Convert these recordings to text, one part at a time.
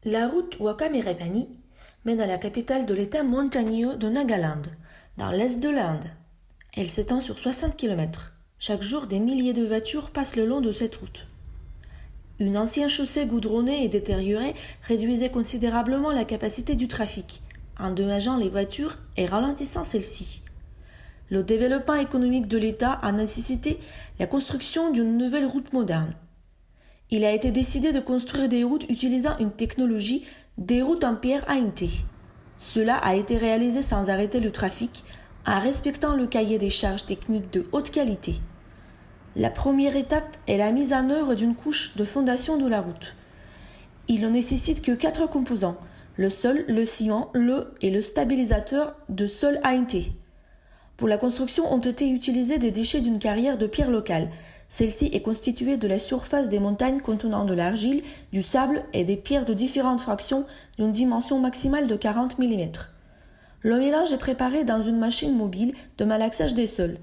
La route Wakame-Repani mène à la capitale de l'État montagneux de Nagaland, dans l'est de l'Inde. Elle s'étend sur 60 km. Chaque jour, des milliers de voitures passent le long de cette route. Une ancienne chaussée goudronnée et détériorée réduisait considérablement la capacité du trafic, endommageant les voitures et ralentissant celles-ci. Le développement économique de l'État a nécessité la construction d'une nouvelle route moderne. Il a été décidé de construire des routes utilisant une technologie des routes en pierre ANT. Cela a été réalisé sans arrêter le trafic, en respectant le cahier des charges techniques de haute qualité. La première étape est la mise en œuvre d'une couche de fondation de la route. Il ne nécessite que 4 composants, le sol, le ciment, l'eau et le stabilisateur de sol ANT. Pour la construction ont été utilisés des déchets d'une carrière de pierre locale. Celle-ci est constituée de la surface des montagnes contenant de l'argile, du sable et des pierres de différentes fractions d'une dimension maximale de 40 mm. Le mélange est préparé dans une machine mobile de malaxage des sols.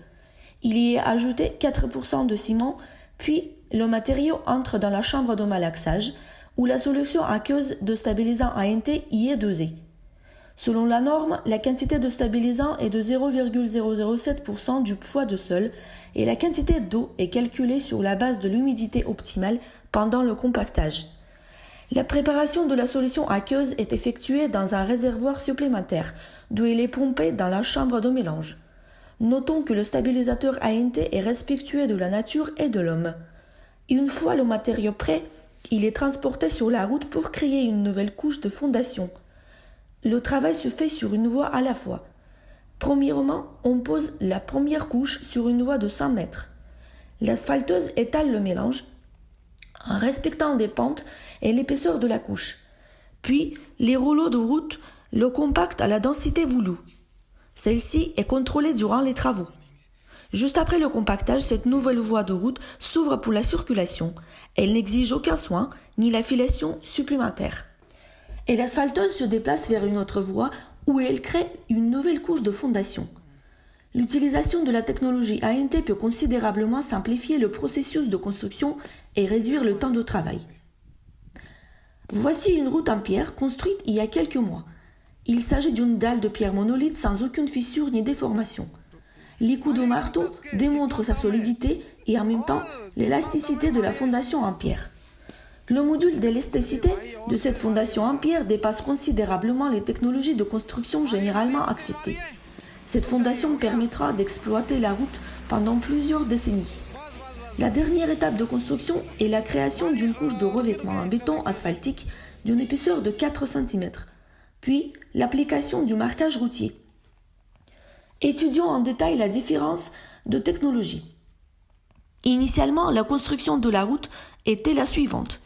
Il y est ajouté 4% de ciment, puis le matériau entre dans la chambre de malaxage, où la solution aqueuse de stabilisant ANT y est dosée. Selon la norme, la quantité de stabilisant est de 0,007% du poids de sol et la quantité d'eau est calculée sur la base de l'humidité optimale pendant le compactage. La préparation de la solution aqueuse est effectuée dans un réservoir supplémentaire, d'où il est pompé dans la chambre de mélange. Notons que le stabilisateur ANT est respectueux de la nature et de l'homme. Une fois le matériau prêt, il est transporté sur la route pour créer une nouvelle couche de fondation. Le travail se fait sur une voie à la fois. Premièrement, on pose la première couche sur une voie de 100 mètres. L'asphalteuse étale le mélange en respectant des pentes et l'épaisseur de la couche. Puis, les rouleaux de route le compactent à la densité voulue. Celle-ci est contrôlée durant les travaux. Juste après le compactage, cette nouvelle voie de route s'ouvre pour la circulation. Elle n'exige aucun soin ni l'affiliation supplémentaire. Et l'asphalteuse se déplace vers une autre voie où elle crée une nouvelle couche de fondation. L'utilisation de la technologie ANT peut considérablement simplifier le processus de construction et réduire le temps de travail. Voici une route en pierre construite il y a quelques mois. Il s'agit d'une dalle de pierre monolithe sans aucune fissure ni déformation. Les coups de marteau démontrent sa solidité et en même temps l'élasticité de la fondation en pierre. Le module d'élasticité de cette fondation en pierre dépasse considérablement les technologies de construction généralement acceptées. Cette fondation permettra d'exploiter la route pendant plusieurs décennies. La dernière étape de construction est la création d'une couche de revêtement en béton asphaltique d'une épaisseur de 4 cm, puis l'application du marquage routier. Étudions en détail la différence de technologie. Initialement, la construction de la route était la suivante.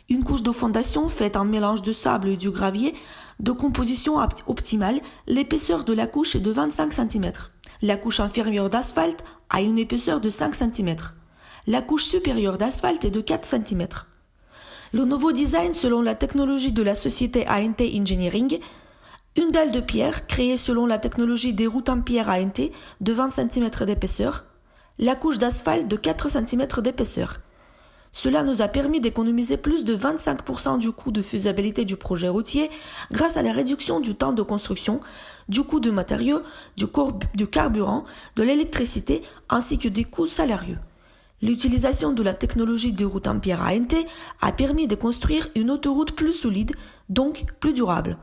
Une couche de fondation faite en mélange de sable et du gravier, de composition optimale, l'épaisseur de la couche est de 25 cm. La couche inférieure d'asphalte a une épaisseur de 5 cm. La couche supérieure d'asphalte est de 4 cm. Le nouveau design selon la technologie de la société ANT Engineering, une dalle de pierre créée selon la technologie des routes en pierre ANT de 20 cm d'épaisseur, la couche d'asphalte de 4 cm d'épaisseur. Cela nous a permis d'économiser plus de 25% du coût de faisabilité du projet routier grâce à la réduction du temps de construction, du coût de matériaux, du carburant, de l'électricité ainsi que des coûts salariaux. L'utilisation de la technologie de route en pierre ANT a permis de construire une autoroute plus solide, donc plus durable.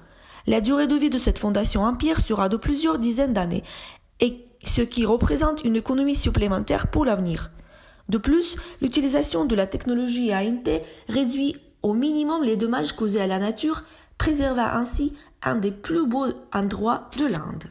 La durée de vie de cette fondation en pierre sera de plusieurs dizaines d'années, et ce qui représente une économie supplémentaire pour l'avenir. De plus, l'utilisation de la technologie ANT réduit au minimum les dommages causés à la nature, préservant ainsi un des plus beaux endroits de l'Inde.